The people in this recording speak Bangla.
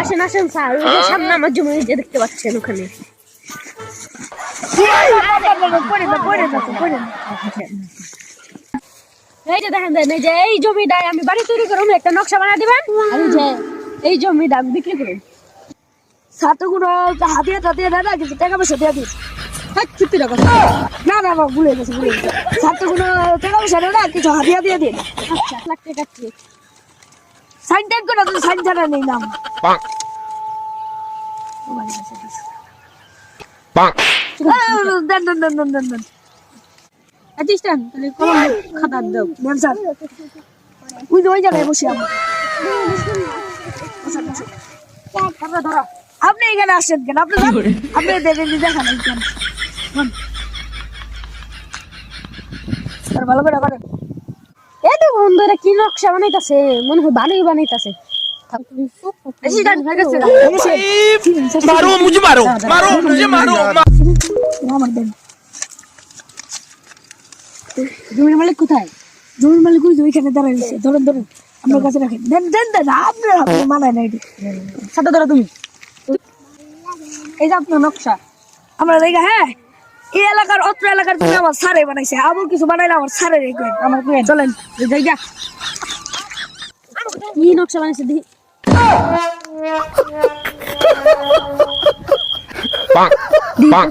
আসেন আসেন স্যার, ওই যে সামনে আমার জমি যে দেখতে পাচ্ছেন ওখানে। এই যে দেখেন দেন, এই যে এই জমিটায় আমি বাড়ি তৈরি করুন, একটা নকশা বানিয়ে দিবেন, আর এই যে এই জমিটা আমি বিক্রি করুন। ছাত্রগুলো হাতিয়ে টাতিয়ে দেয় না, কিন্তু টাকা পয়সা দিয়ে দিন। সত্যি কথা। না না না, ভুলে গেছে ভুলে গেছে। ছাত্রগুলো টাকা পয়সা দেয় না, কিছু হাতিয়ে দিয়ে দিন। আচ্ছা, 1 লাখ টাকা কি? সাইন টাইন করে তুমি সাইন ছাড়া নেই নাম। দেন দেন দেন দেন দেন দেন। আচ্ছা, তাহলে কলম খাতা দাও। দেন স্যার। ওই যে ওই জায়গায় বসি আমরা। ধরো। আপনি এখানে আসেন কেন? আপনি আপনি দেখেন দেখান কেন? স্যার ভালো করে করেন। এই তো বন্ধুরা কি নকশা বানাইতাছে, মনে হয় বাড়ি বানাইতাছে। मारो मुझे मारो मारो मुझे मारो আমার দেন। জমির মালিক কোথায়? জমির মালিক ওই যে ওইখানে দাঁড়ায় রয়েছে। ধরেন ধরেন, আপনার কাছে রাখেন। দেন দেন দেন, আপনার আপনি মানায় না এটি। সাথে ধরো তুমি। এই যে আপনার নকশা। আমরা দেখা, হ্যাঁ এই এলাকার অত্র এলাকার তুমি আমার সারে বানাইছে, আবার কিছু বানাইলে আমার সারে রেখে আমার কুয়েন চলেন। এই জায়গা কি নকশা বানাইছে দেখি। Bang.